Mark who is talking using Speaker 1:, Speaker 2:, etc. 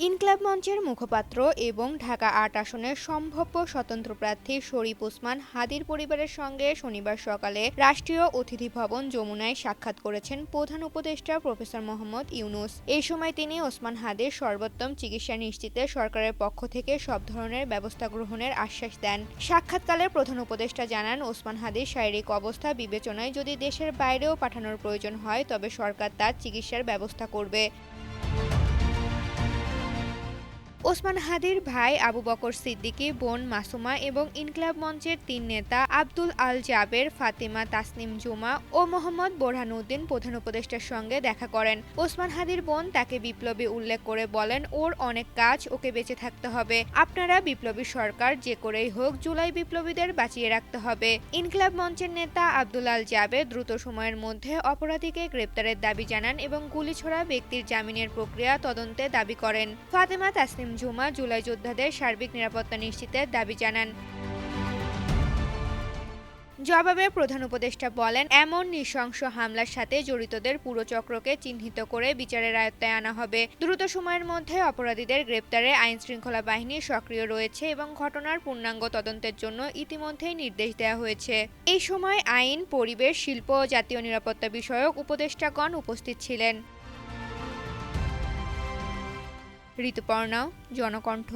Speaker 1: ইনকিলাব মঞ্চের মুখপাত্র এবং ঢাকা-৮ আসনের সম্ভাব্য স্বতন্ত্র প্রার্থী শরীফ ওসমান হাদীর পরিবারের সঙ্গে শনিবার সকালে রাষ্ট্রীয় অতিথি ভবন যমুনায় সাক্ষাৎ করেছেন প্রধান উপদেষ্টা প্রফেসর মোহাম্মদ ইউনূস। এই সময় তিনি ওসমান হাদীর সর্বোত্তম চিকিৎসা নিশ্চিতে সরকারের পক্ষ থেকে সব ধরনের ব্যবস্থা গ্রহণের আশ্বাস দেন। সাক্ষাৎকালে প্রধান উপদেষ্টা জানান, ওসমান হাদীর শারীরিক অবস্থা বিবেচনায় যদি দেশের বাইরেও পাঠানোর প্রয়োজন হয় তবে সরকার তার চিকিৎসার ব্যবস্থা করবে। ওসমান হাদীর ভাই আবু বকর সিদ্দিকী, বোন মাসুমা এবং ইনকিলাব মঞ্চের ৩ নেতা আব্দুল আল জাবের, ফাতিমা তাসনিম জুমা ও মোহাম্মদ বোরহানউদ্দিন প্রধান উপদেষ্টার সঙ্গে দেখা করেন। ওসমান হাদীর বোন তাকে বিপ্লবী উল্লেখ করে বলেন, ওর অনেক কাজ, ওকে বেঁচে থাকতে হবে। আপনারা বিপ্লবী সরকার যে করেই হোক জুলাই বিপ্লবীদের বাঁচিয়ে রাখতে হবে। ইনকিলাব মঞ্চের নেতা আব্দুল আল জাবের দ্রুত সময়ের মধ্যে অপরাধীকে গ্রেপ্তারের দাবি জানান এবং গুলিছোড়া ব্যক্তির জামিনের প্রক্রিয়া তদন্তে দাবি করেন। ফাতিমা তাসনিম জুমা জুলাই যোদ্ধাদের সার্বিক নিরাপত্তা নিশ্চিতের দাবি জানান। জবাবে প্রধান উপদেষ্টা বলেন, এমন নৃশংস হামলার সাথে জড়িতদের পুরো চক্রকে চিহ্নিত করে বিচারের আয়ত্তায় আনা হবে। দ্রুত সময়ের মধ্যে অপরাধীদের গ্রেপ্তারে আইনশৃঙ্খলা বাহিনী সক্রিয় রয়েছে এবং ঘটনার পূর্ণাঙ্গ তদন্তের জন্য ইতিমধ্যেই নির্দেশ দেওয়া হয়েছে। এই সময় আইন, পরিবেশ, শিল্প ও জাতীয় নিরাপত্তা বিষয়ক উপদেষ্টাগণ উপস্থিত ছিলেন। ঋতুপর্ণা, জনকণ্ঠ।